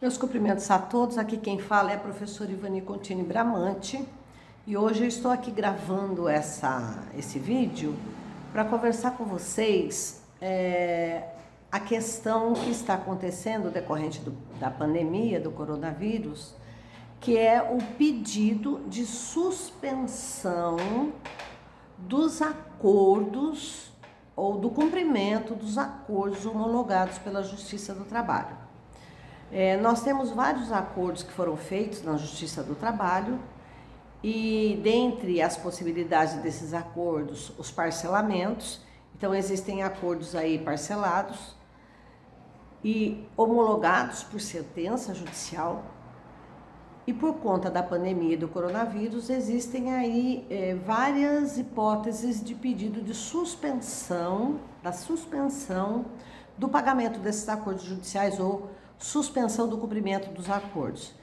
Meus cumprimentos a todos, aqui quem fala é a professora Ivani Contini Bramante e hoje eu estou aqui gravando esse vídeo para conversar com vocês a questão que está acontecendo decorrente da pandemia do coronavírus, que é o pedido de suspensão dos acordos ou do cumprimento dos acordos homologados pela Justiça do Trabalho. Nós temos vários acordos que foram feitos na Justiça do Trabalho e dentre as possibilidades desses acordos, os parcelamentos. Então existem acordos aí parcelados e homologados por sentença judicial. E por conta da pandemia e do coronavírus, existem aí várias hipóteses de pedido de suspensão do pagamento desses acordos judiciais ou suspensão do cumprimento dos acordos.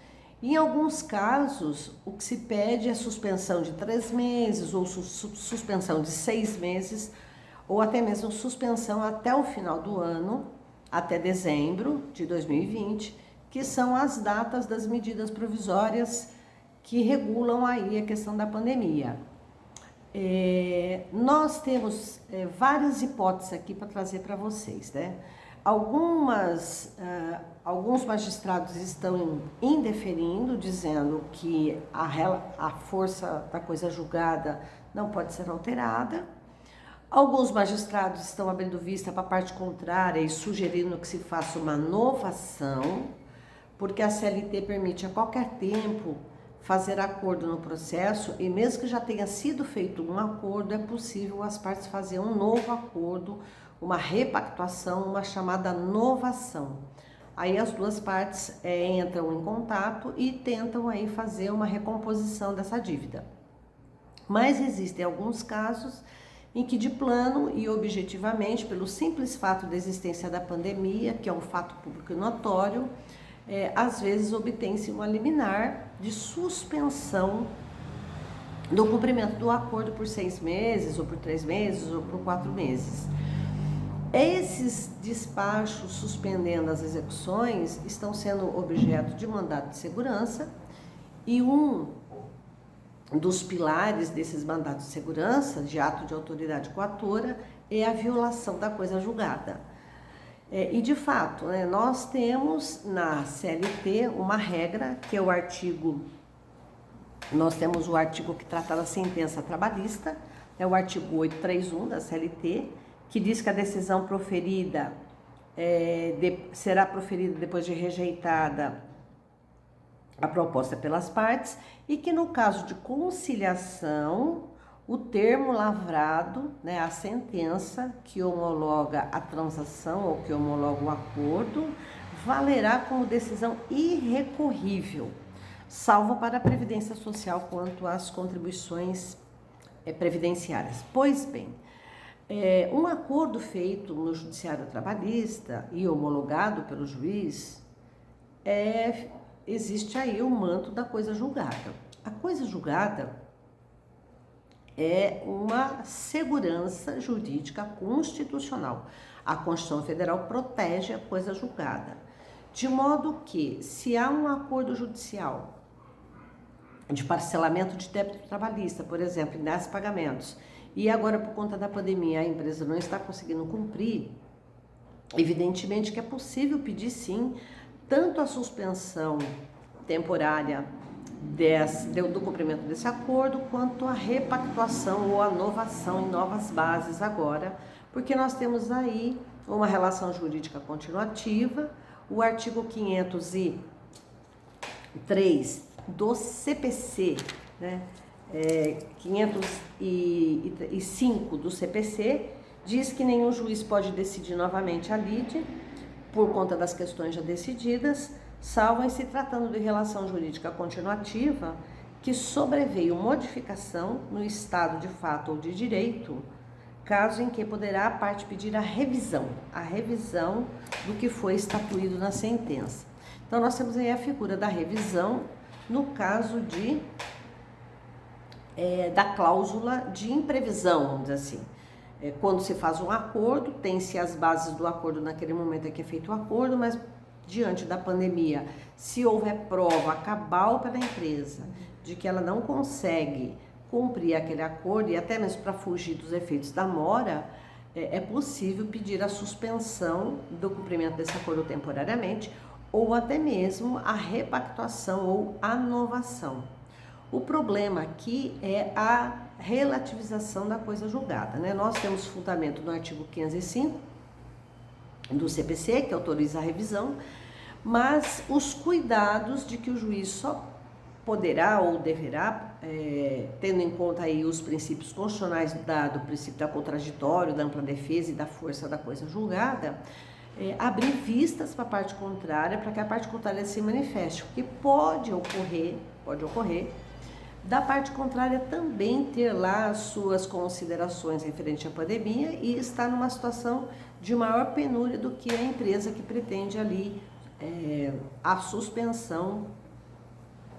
Em alguns casos, o que se pede é suspensão de 3 meses ou suspensão de 6 meses ou até mesmo suspensão até o final do ano, até dezembro de 2020, que são as datas das medidas provisórias que regulam aí a questão da pandemia. Nós temos várias hipóteses aqui para trazer para vocês, né? Alguns magistrados estão indeferindo, dizendo que a força da coisa julgada não pode ser alterada. Alguns magistrados estão abrindo vista para a parte contrária e sugerindo que se faça uma novação, porque a CLT permite a qualquer tempo fazer acordo no processo e mesmo que já tenha sido feito um acordo, é possível as partes fazer um novo acordo, uma repactuação, uma chamada novação. Aí as duas partes entram em contato e tentam aí fazer uma recomposição dessa dívida. Mas existem alguns casos em que de plano e objetivamente, pelo simples fato da existência da pandemia, que é um fato público e notório, às vezes obtém-se uma liminar de suspensão do cumprimento do acordo por 6 meses, ou por 3 meses, ou por 4 meses. Esses despachos suspendendo as execuções estão sendo objeto de mandado de segurança e um dos pilares desses mandados de segurança, de ato de autoridade coatora, é a violação da coisa julgada. E de fato, nós temos na CLT uma regra, que é nós temos o artigo que trata da sentença trabalhista, é o artigo 831 da CLT, que diz que a decisão proferida será proferida depois de rejeitada a proposta pelas partes e que no caso de conciliação, o termo lavrado, a sentença que homologa a transação ou que homologa o acordo, valerá como decisão irrecorrível, salvo para a Previdência Social quanto às contribuições previdenciárias. Pois bem, um acordo feito no Judiciário Trabalhista e homologado pelo juiz, existe aí o manto da coisa julgada. A coisa julgada é uma segurança jurídica constitucional. A Constituição Federal protege a coisa julgada, de modo que, se há um acordo judicial de parcelamento de débito trabalhista, por exemplo, em 10 pagamentos, e agora, por conta da pandemia, a empresa não está conseguindo cumprir, evidentemente que é possível pedir, sim, tanto a suspensão temporária do cumprimento desse acordo, quanto a repactuação ou a novação em novas bases agora, porque nós temos aí uma relação jurídica continuativa, o artigo 503 do CPC, 505 do CPC, diz que nenhum juiz pode decidir novamente a lide por conta das questões já decididas, salvo em se tratando de relação jurídica continuativa que sobreveio modificação no estado de fato ou de direito, caso em que poderá a parte pedir a revisão do que foi estatuído na sentença. Então nós temos aí a figura da revisão no caso da cláusula de imprevisão, vamos dizer assim. Quando se faz um acordo, tem-se as bases do acordo naquele momento em que é feito o acordo, mas diante da pandemia, se houver prova cabal pela empresa de que ela não consegue cumprir aquele acordo, e até mesmo para fugir dos efeitos da mora, é possível pedir a suspensão do cumprimento desse acordo temporariamente, ou até mesmo a repactuação ou a novação. O problema aqui é a relativização da coisa julgada, né? Nós temos fundamento no artigo 505 do CPC, que autoriza a revisão, mas os cuidados de que o juiz só poderá ou deverá, tendo em conta aí os princípios constitucionais do princípio da contraditório, da ampla defesa e da força da coisa julgada, abrir vistas para a parte contrária, para que a parte contrária se manifeste, porque pode ocorrer da parte contrária também ter lá as suas considerações referente à pandemia e estar numa situação de maior penúria do que a empresa que pretende ali a suspensão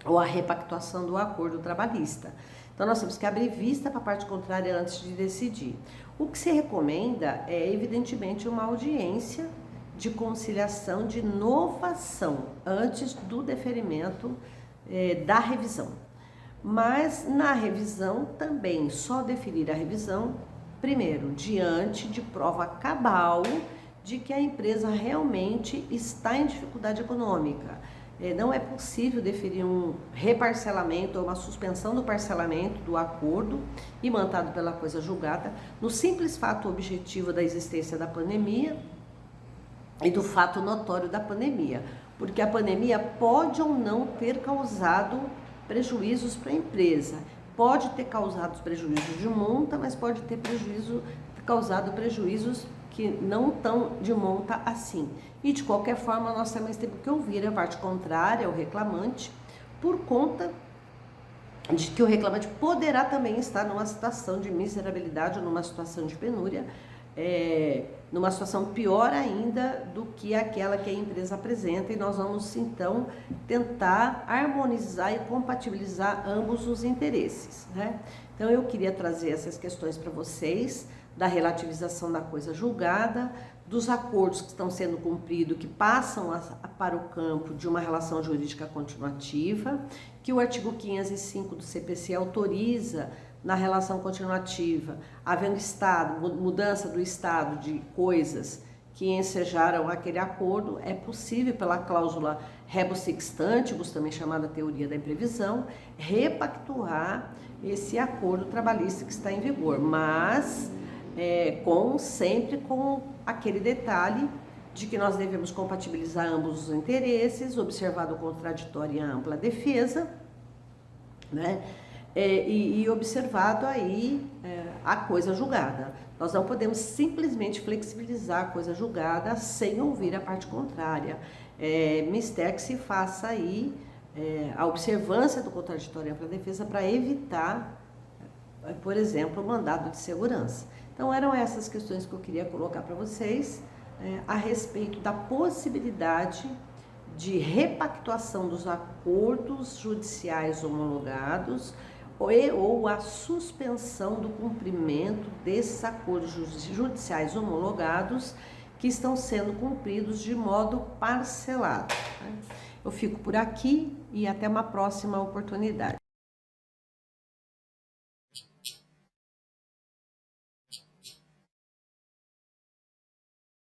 ou a repactuação do acordo trabalhista. Então nós temos que abrir vista para a parte contrária antes de decidir. O que se recomenda é evidentemente uma audiência de conciliação, de novação antes do deferimento da revisão. Mas na revisão também só deferir a revisão, primeiro, diante de prova cabal de que a empresa realmente está em dificuldade econômica. Não é possível deferir um reparcelamento ou uma suspensão do parcelamento do acordo imantado pela coisa julgada no simples fato objetivo da existência da pandemia e do fato notório da pandemia, porque a pandemia pode ou não ter causado prejuízos para a empresa. Pode ter causado prejuízos de monta, mas pode ter causado prejuízos que não estão de monta assim. E de qualquer forma, nós também temos que ouvir a parte contrária, o reclamante, por conta de que o reclamante poderá também estar numa situação de miserabilidade ou numa situação de penúria, numa situação pior ainda do que aquela que a empresa apresenta, e nós vamos então tentar harmonizar e compatibilizar ambos os interesses, né? Então eu queria trazer essas questões para vocês, da relativização da coisa julgada, dos acordos que estão sendo cumpridos, que passam para o campo de uma relação jurídica continuativa, que o artigo 505 do CPC autoriza na relação continuativa, havendo mudança do estado de coisas que ensejaram aquele acordo, é possível, pela cláusula rebus sic stantibus, também chamada teoria da imprevisão, repactuar esse acordo trabalhista que está em vigor, mas sempre com aquele detalhe de que nós devemos compatibilizar ambos os interesses, observado o contraditório e a ampla defesa, né? E observado aí a coisa julgada. Nós não podemos simplesmente flexibilizar a coisa julgada sem ouvir a parte contrária. Mister que se faça aí a observância do contraditório e ampla defesa para evitar, por exemplo, o mandado de segurança. Então eram essas questões que eu queria colocar para vocês a respeito da possibilidade de repactuação dos acordos judiciais homologados ou a suspensão do cumprimento desses acordos judiciais homologados que estão sendo cumpridos de modo parcelado. Eu fico por aqui e até uma próxima oportunidade.